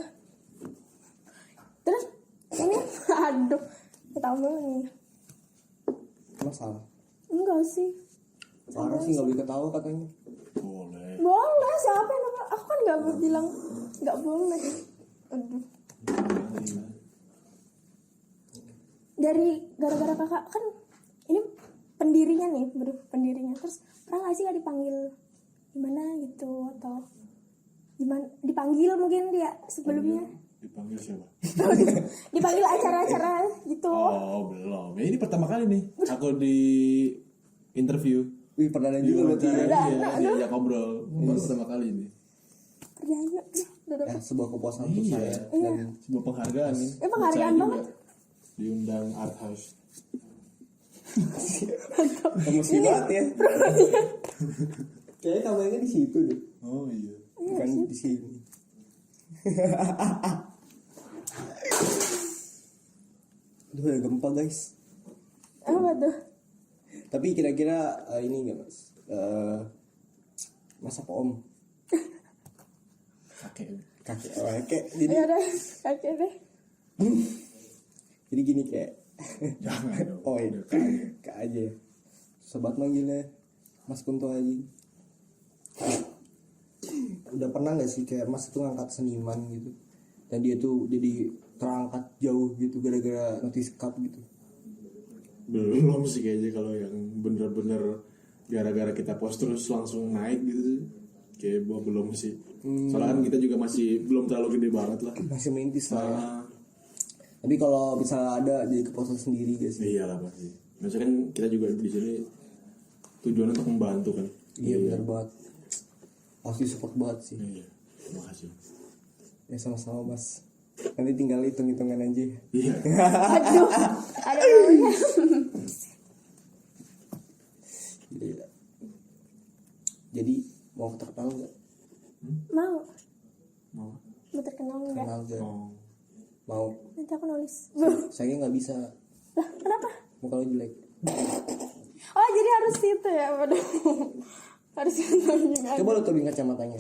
Terus ini, aduh, ketemu nih. Masalah. Enggak sih. Parah sih nggak boleh ketawa katanya. Boleh. Boleh, siapa yang apa? Aku kan gak bilang gak boleh. Aduh. Dari gara-gara kakak kan ini pendirinya nih, pendirinya. Terus pernah gak sih gak dipanggil gimana gitu atau gimana? Dipanggil mungkin dia sebelumnya. Dipanggil siapa? Dipanggil acara-acara gitu. Oh, belum. Ya ini pertama kali nih aku di interview. Wih pernah juga berarti. Diwawancara, Ya. iya, diajak ngobrol. Baru pertama kali ini. Perdana. Udah Ya, sebuah kepuasan untuk Iya. saya Iya. dan Sebuah penghargaan nih. penghargaan Saya banget. juga diundang Art House. emosi banget ya. Kayaknya kamarnya di situ deh, Oh iya. bukan di sini. Aduh, ada gempa guys. Apa tuh? Tapi kira-kira ini nggak mas? Mas apa om? Kakek. Kakek. Oh, kakek. Jadi, Ya udah, kakek deh. jadi gini kayak. Jangan dong. Oh iya. Udah kaya. Kak aja ya. Sobat manggilnya Mas Kunto Haji. Udah pernah nggak sih kayak Mas itu ngangkat seniman gitu, dan dia tuh jadi terangkat jauh gitu gara-gara notice cup gitu? Belum sih kayaknya kalau yang bener-bener gara-gara kita post terus langsung naik gitu sih. Kayak belum sih. Soalnya kan kita juga masih belum terlalu gede banget lah. Masih merintis lah ya. Ah, Tapi kalau bisa ada jadi kepuasan sendiri guys. iyalah pasti. Maksudnya kan kita juga di sini tujuan untuk membantu kan. Iya benar banget. Pasti support banget sih. Iya. Terima kasih. Ya sama-sama mas. Nanti tinggal hitung-hitungan aja. Iya. Aduh, ada maunya. Gila. Jadi mau terkenal nggak? Mau, Mau. mau terkenal enggak? Kenal nggak? Mau. Mau. Nanti aku nulis. Saya nggak bisa. Lah, kenapa? Muka lo jelek. Oh, jadi harus itu ya, waduh. Harus itu juga. Coba lo turunin kacamatanya.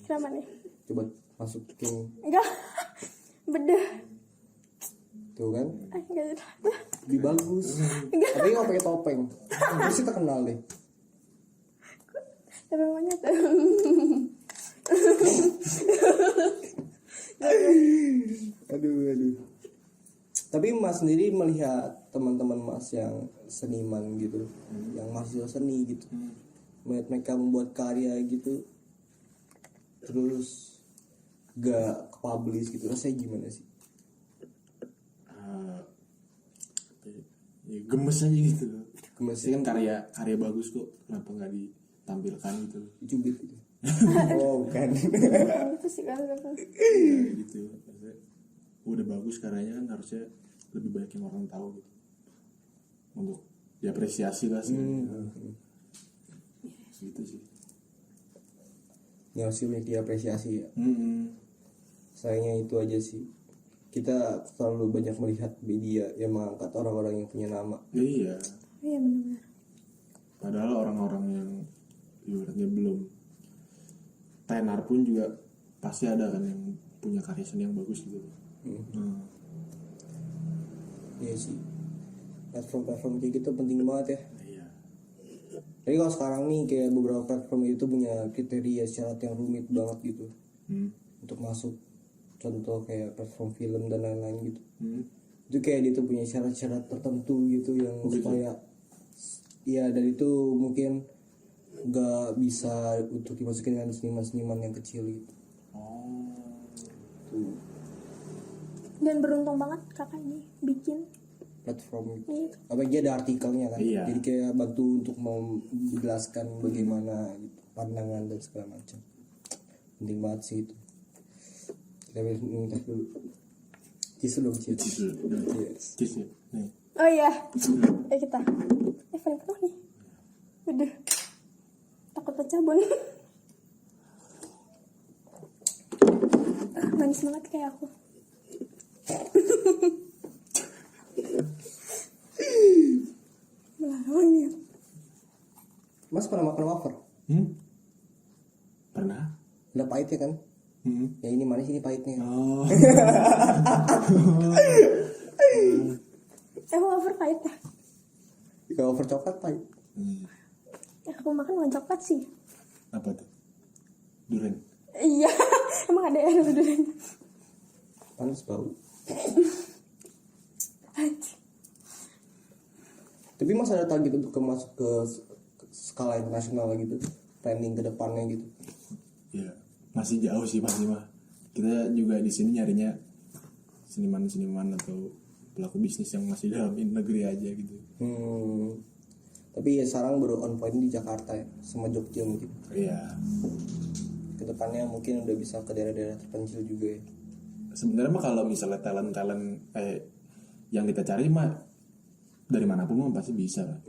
Kenapa nih? Coba masukin. Enggak. Bedah. Tuh kan. Enggak jadi. Lebih bagus. Tapi nggak pakai topeng. Pasti terkenal deh. Tapi maunya tuh. Aduh. Tapi mas sendiri melihat teman-teman mas yang seniman gitu, yang mahasiswa seni gitu, melihat mereka membuat karya gitu, terus gak ke-publish gitu, rasanya gimana sih? Ya, gemes aja gitu loh. Gemes Ini kan karya bagus kok, kenapa nggak ditampilkan gitu? Dicubit gitu. Oh bukan. Itu sih kan. Ya, gitu. Maksudnya, udah bagus karyanya kan harusnya lebih banyak yang orang tahu gitu. Untuk diapresiasi lah sih. Gitu sih. Ya sih banyak diapresiasi ya. Mm-mm. Sayangnya itu aja sih. kita terlalu banyak melihat media yang mengangkat orang-orang yang punya nama. Iya. Iya benar-benar. Padahal orang-orang yang ibaratnya belum tenar pun juga pasti ada kan yang punya karya seni yang bagus gitu. Nah, Iya sih, platform kayak gitu penting banget ya. iya. Tapi kalau sekarang nih kayak beberapa platform itu punya kriteria syarat yang rumit banget gitu untuk masuk. Contoh kayak platform film dan lain-lain gitu. Itu kayak dia tuh punya syarat-syarat tertentu gitu yang gitu. supaya ya dan itu mungkin nggak bisa untuk dimasukin dengan seniman-seniman yang kecil gitu. Tuh, Dan beruntung banget kakak ini bikin. platform gitu. Iya. Apalagi ada artikelnya kan. Iya. Jadi kayak bantu untuk menjelaskan bagaimana gitu, pandangan dan segala macam. Penting banget sih itu. Kita minta dulu. Cheers dong, cheers. Cheers dulu. Cheers. Cheers ya. Nih. Oh iya. Kita. Paling penuh nih. Udah. Takut pecah bon. Manis banget kayak aku. Melawan ya. Mas pernah makan wafer? Pernah? Udah pahit ya kan? Ya ini manis, ini pahitnya. Oh. Wafer pahit ya? Kalau wafer coklat pahit. Aku makan bukan coklat sih. Apa tuh? Durian. Iya. Emang ada yang durian. Panas bau. Tapi mas ada target untuk masuk ke skala internasional gitu, planning ke depannya gitu. Ya, masih jauh sih pasti mah. Kita juga di sini nyarinya seniman-seniman atau pelaku bisnis yang masih dalam negeri aja gitu. Tapi ya sekarang baru on point di Jakarta ya, sama Jogja mungkin. Iya. Kedepannya mungkin udah bisa ke daerah-daerah terpencil juga ya. Sebenarnya mah kalau misalnya talent yang kita cari mah dari manapun mah pasti bisa lah.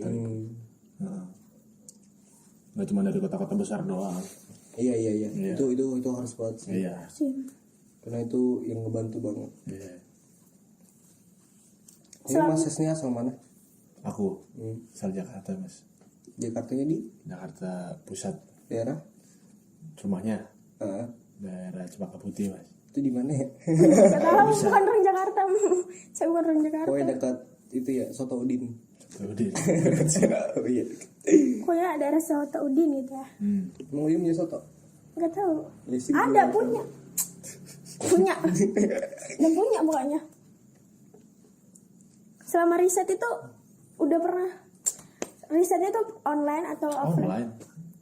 Nggak cuma dari kota-kota besar doang. Iya. Iya. Itu harus banget sih. Iya. Karena itu yang ngebantu banget. Iya. Ini mas aslinya asal mana? Aku asal Jakarta mas. Jakartanya di Jakarta Pusat. daerah? Rumahnya Ah, daerah Cempaka Putih mas. itu di mana ya? Gak tahu, bukan orang Jakarta. Saya bukan orang Jakarta. Pokoknya dekat itu ya, Soto Udin. Udah. Oh iya. Pokoknya daerah Soto Udin gitu ya. Emang Udin punya soto? Gak tahu. Ya, sih, Ada punya. Dan punya pokoknya. Selama riset itu udah pernah. Risetnya tuh online atau offline? Online.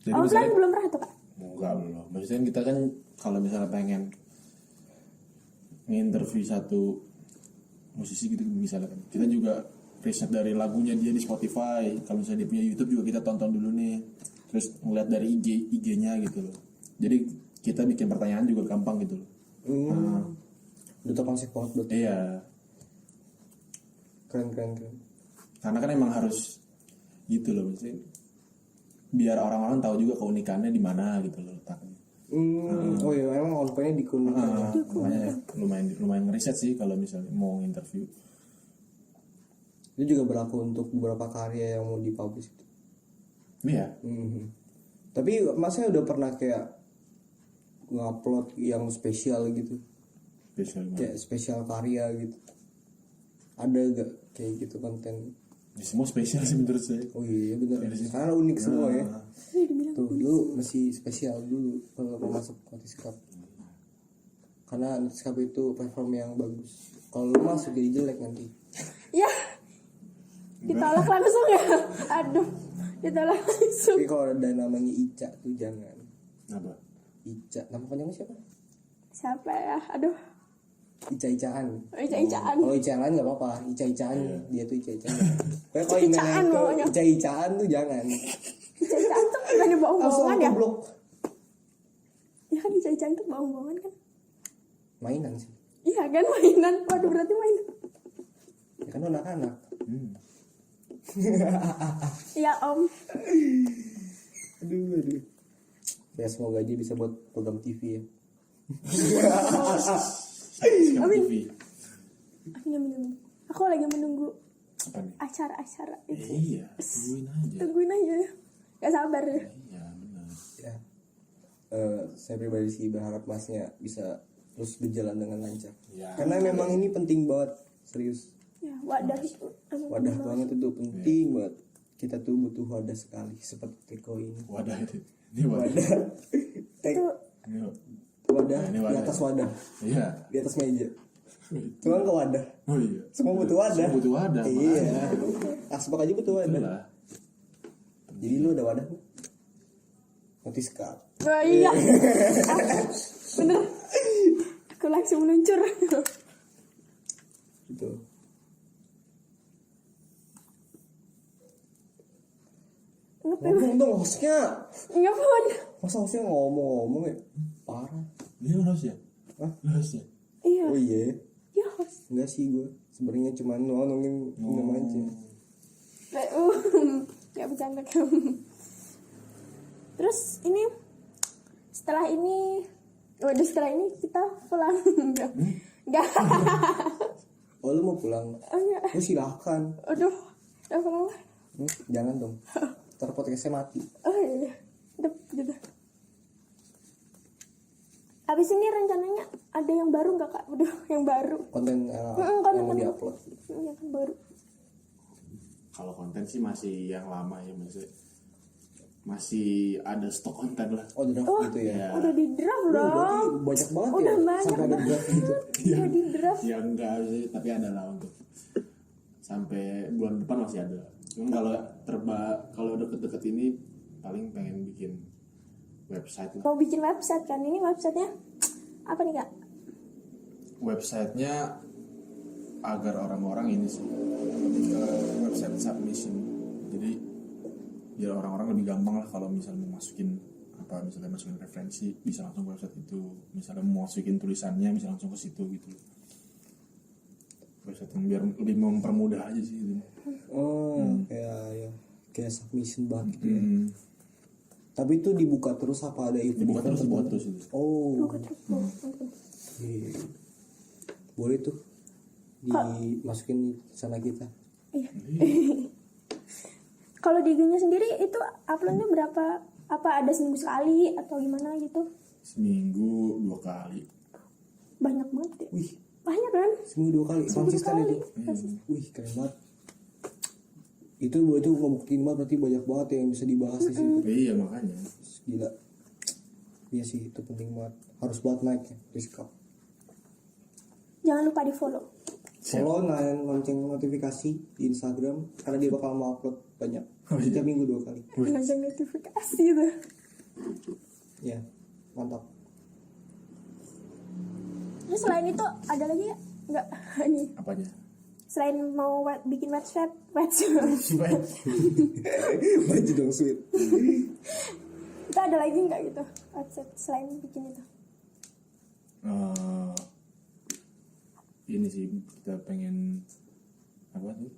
Jadi Offline misalnya, belum pernah tuh kak. enggak belum. Maksudnya kita kan kalau misalnya pengen nginterview satu musisi gitu misalnya kan, kita juga riset dari lagunya dia di Spotify. Kalau misalnya dia punya YouTube juga kita tonton dulu nih. Terus ngeliat dari IG-nya gitu loh. Jadi kita bikin pertanyaan juga gampang gitu loh. Udah tau konsep banget buat. Iya. Keren. Karena kan emang harus gitu loh maksudnya. Biar orang-orang tahu juga keunikannya di mana gitu loh letaknya. Oh iya, emang on point-nya di Kuningan. Makanya lumayan ngeriset sih kalau misalnya mau interview. Itu juga berlaku untuk beberapa karya yang mau dipublish itu. Iya. Tapi masnya udah pernah kayak ngupload yang spesial gitu, Spesial banget. kayak spesial karya gitu? Ada gak kayak gitu konten? Ya, semua spesial sih menurut saya. Oh iya bener, karena unik semua ya. Tuh dulu masih spesial dulu kalau mau masuk Notice Cup. Karena Notice Cup itu platform yang bagus. Kalau lu masuk jadi jelek nanti. Ya. Ditolak langsung ya. Aduh. Ditolak langsung. Tapi kalau ada namanya Ica tuh jangan. Apa? Ica, nama panjangnya siapa? Siapa ya? Aduh. Ica-icaan. Ica-icaan. Kalau Ica-icaan nggak apa-apa, Ica-icaan dia tuh Ica-icaan. Tapi kalau Ica-icaan emailnya itu pokoknya. Ica-icaan tuh jangan. Ica-icaan tuh bukan Langsung bohong-bohongan ya? blok. Ya kan Ica-icaan tuh bohong-bohongan kan? Mainan sih. Iya kan mainan. Waduh berarti mainan. Ya kan anak-anak. Ya om. Aduh. Ya semoga aja bisa buat program TV ya. Sikap TV. Aku lagi menunggu Apa nih? acara-acara itu. Iya, tungguin aja. Tungguin aja. Gak sabar ya. Iya, benar. Ya. Saya pribadi sih berharap masnya bisa terus berjalan dengan lancar. Ya. Karena memang ini penting banget, serius. Ya, wadah itu. emang Wadah penting banget itu penting banget. Kita tuh butuh wadah sekali seperti teko ini. Wadah itu. Ini wadah. Wadah. Itu Ini, Wadah Nah, ini di wadah. atas wadah, iya. di atas meja. Cuma ke wadah. Oh iya. Semua butuh wadah. Semua butuh wadah. Iya. Asbak aja butuh wadah. Itulah. Jadi lu ada wadah? Notice card. oh, iya. Bener. Aku langsung meluncur. Gitu. Ngapain? Ngomong dong hostnya. Ngapain? Masa hostnya ngomong-ngomong ya? Parah. Ini harus ya? Hah? Harus ya? Iya. Oh iya. Ya host. Enggak sih gue. Sebenarnya cuma nolongin minum aja. Gak bercanda kamu. Terus ini setelah ini, waduh setelah ini kita pulang. Enggak. Oh lu mau pulang? Enggak. Oh silahkan. Aduh, udah pulang. Jangan dong. Ntar podcastnya mati. Oh iya. Udah gitu. Habis ini rencananya ada yang baru nggak kak? Udah yang baru. Konten konten, yang mau konten. diupload. Yang baru. Kalau konten sih masih yang lama ya, masih ada stok konten lah. Oh draft gitu ya. Ya. Udah di draft Oh, loh. berarti banyak banget Udah ya. banyak Sampai ada draft gitu. Udah di draft. Ya enggak sih, tapi ada lah untuk sampai bulan depan masih ada. Cuman kalau deket-deket ini paling pengen bikin website lah. Mau bikin website kan? Ini websitenya apa nih kak? Websitenya agar orang-orang ini sih lebih ke website submission. Jadi biar orang-orang lebih gampang lah kalau misalnya mau masukin misalnya masukin referensi bisa langsung ke website itu. Misalnya mau masukin tulisannya bisa langsung ke situ gitu. Website yang biar lebih mempermudah aja sih itu. Oh, kayak submission banget gitu ya. Hmm. Tapi itu dibuka terus apa ada event? Dibuka terus itu. Oh, Bukan terus. iya. Boleh tuh dimasukin sana kita. Iya. Kalau di IG-nya sendiri itu uploadnya berapa? Apa ada seminggu sekali atau gimana gitu? Seminggu 2 kali. Banyak banget ya. Wih, Banyak kan? seminggu 2 kali konsisten kali. itu. Wih, keren banget. Itu ngebuktiin banget berarti banyak banget yang bisa dibahas di situ. Iya makanya. Gila. Iya sih itu penting banget. Harus banget naik ya, Rizka. Jangan lupa di follow. Follow lonceng notifikasi di Instagram karena dia bakal mau upload banyak. Setiap minggu 2 kali. Lonceng notifikasi tuh. Ya, mantap. Terus selain itu ada lagi ya? Enggak. Ini Apanya? selain mau bikin website. Baju dong sweet. Itu ada lagi nggak gitu website selain bikin itu? Ini sih kita pengen apa tuh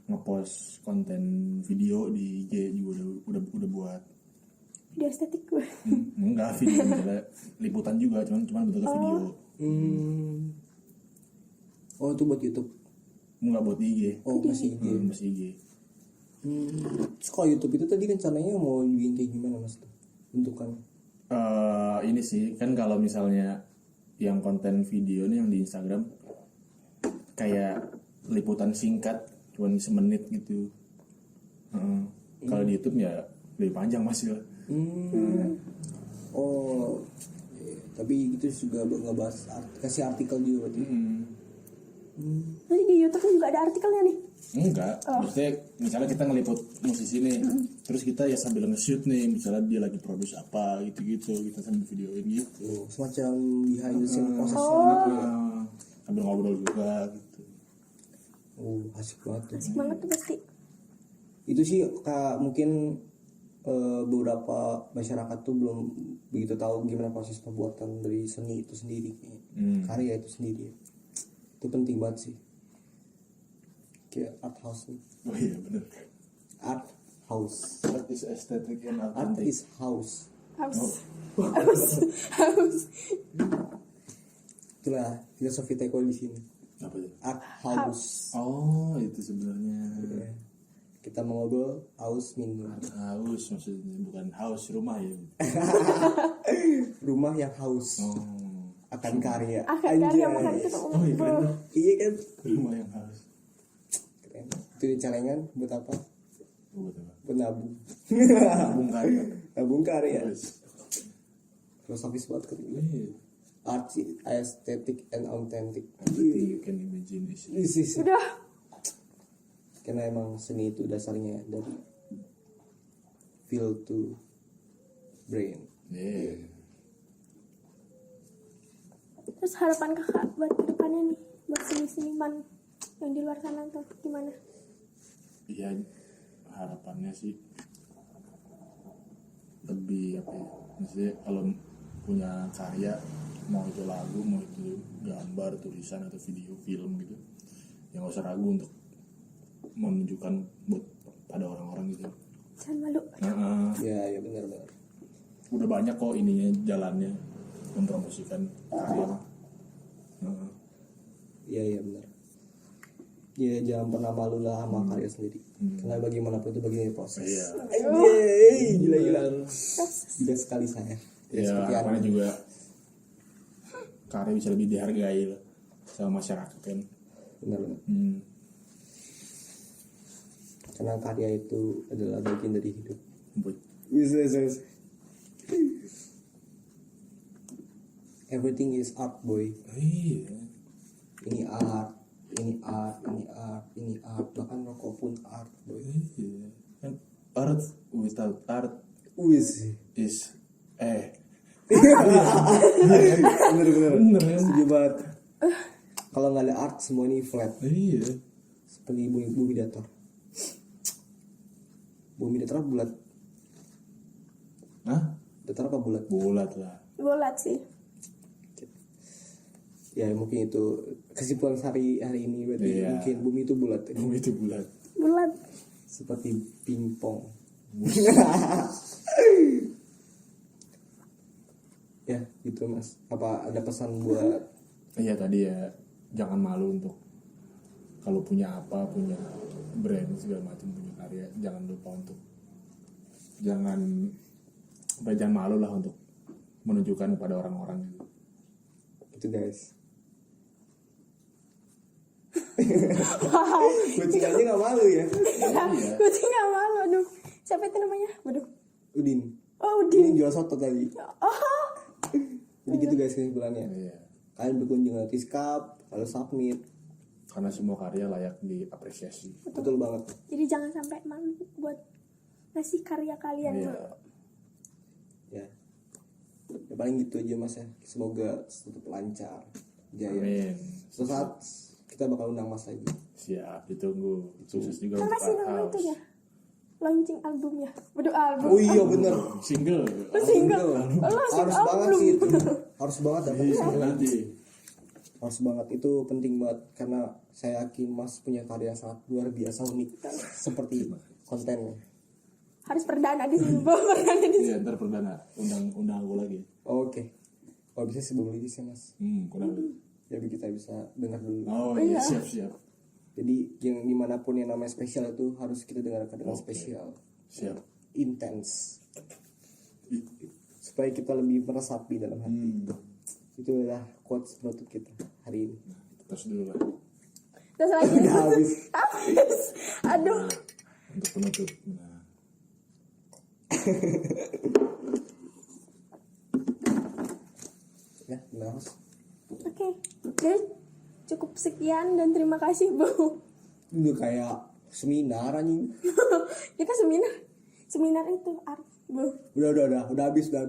ngepost konten video di IG juga udah buat. Video estetik gue. Enggak video misalnya liputan juga cuman bentuknya video. Oh itu buat YouTube. Enggak buat di IG. Oh masih IG. Masih IG. Terus kalau YouTube itu tadi rencananya mau dibikin kayak gimana mas tuh bentukannya? Ini sih kan kalau misalnya yang konten video nih yang di Instagram kayak liputan singkat cuman semenit gitu. Kalau di YouTube ya lebih panjang masih lah. Oh iya. Tapi itu juga ngebahas kasih artikel juga berarti. Nanti di YouTube juga ada artikelnya nih. Enggak, maksudnya misalnya kita ngeliput musisi nih, terus kita ya sambil nge-shoot nih, misalnya dia lagi produce apa gitu-gitu, kita sambil videoin gitu. Oh, semacam behind the scene prosesnya gitu ya. Sambil ngobrol juga gitu. Oh asik banget tuh. Asik banget tuh pasti. Itu sih kak mungkin beberapa masyarakat tuh belum begitu tahu gimana proses pembuatan dari seni itu sendiri, karya itu sendiri. Itu penting banget sih. Kayak art house nih. Oh iya bener. Art house. Art is aesthetic and Art authentic. is house. Haus. Haus. Haus. Itulah filosofi Teko di sini. Apa itu? Art haus. Oh, itu sebenarnya. Ya. Kita mau ngobrol haus minum. Haus maksudnya bukan haus rumah ya. Rumah yang haus Oh. akan karya. Akan karya makan Anjay. itu Oh, iya keren tuh. Iya kan? Rumah yang haus. Keren. Itu di celengan buat apa? Buat apa? Buat nabung. Nabung karya. Nabung karya. Terus. Filosofis banget kan. Iya. Art, aesthetic and authentic. Everything you can imagine is. Isi. Udah. Karena emang seni itu dasarnya dari feel to brain. Yeah. Terus harapan kakak buat kedepannya nih, buat seniman yang di luar sana tuh gimana? Iya, harapannya sih lebih apa ya? Maksudnya kalau punya karya, mau itu lagu, mau itu gambar, tulisan atau video, film gitu, yang gak usah ragu untuk menunjukkan buat pada orang-orang gitu. Jangan malu. Nah, Ya benar-benar. udah banyak kok ininya jalannya mempromosikan karya. Nah, Iya benar. Ya jangan pernah malu lah sama karya sendiri. Karena bagaimanapun itu bagian dari proses. iya. Anjay, gila. Gila sekali saya. Ya, Seperti harapannya Anda. juga karya bisa lebih dihargai lah sama masyarakat kan. Benar-benar. Karena karya itu adalah bagian dari hidup. Buat Bisa. Everything is art, boy. iya. Ini art, ini art, ini art, ini art. Bahkan rokok pun art, boy. Iya. Kan art without art Wis. is Bener-bener. Bener kan? Setuju banget. Kalau nggak ada art, semua ini flat. Iya. Seperti bumi datar. Bumi datar apa bulat? Hah? Datar apa bulat? Bulat lah. Bulat sih. Ya mungkin itu kesimpulan hari ini berarti Iya. mungkin bumi itu bulat. Bumi itu bulat. Bulat. Seperti pingpong. Ya gitu mas. Apa ada pesan buat Iya tadi ya, jangan malu untuk kalau punya apa, punya brand segala macam, punya karya, jangan lupa untuk jangan malu lah untuk menunjukkan kepada orang-orang gitu. itu guys? Wow. Kucing aja nggak malu ya. Iya. Kucing gak malu. Aduh. Siapa itu namanya? Waduh. Udin. Oh, Ini Udin. jual soto tadi. Oh. Jadi gitu guys kesimpulannya. Iya. Kalian berkunjung ke Tiskap, lalu submit. Karena semua karya layak diapresiasi. Betul banget. Jadi jangan sampai malu buat ngasih karya kalian Iya. dulu. Ya. Ya paling gitu aja mas ya. Semoga tetap lancar. Jaya. Amin. Suatu saat kita bakal undang mas lagi. Siap, ditunggu. Sukses juga Kan untuk masih Art nama House. itu ya. Launching albumnya. Waduh, album. Oh iya bener. Single. Single. Harus banget sih itu. Harus banget dapat Iya, single. nanti. Harus banget, itu penting banget karena saya yakin mas punya karya yang sangat luar biasa unik seperti kontennya. Harus perdana di sini. Perdana di sini. Iya, ntar perdana undang aku lagi. Oke. Kalau bisa sebelum rilis ya mas. Kurang lebih. Jadi kita bisa dengar dulu. Oh iya, siap. Jadi yang dimanapun yang namanya spesial itu harus kita dengarkan dengan Oke. spesial, Siap. intens, supaya kita lebih meresapi dalam hati. Itu adalah quotes penutup kita hari ini. Terus dulu lah Terus lagi. Udah habis. Habis. Aduh. untuk penutup. Nah, Ya, benar mas. Oke. Jadi cukup sekian dan terima kasih, Bu. Udah kayak seminar anjing. Kita seminar itu art, Bu. Udah habis ya.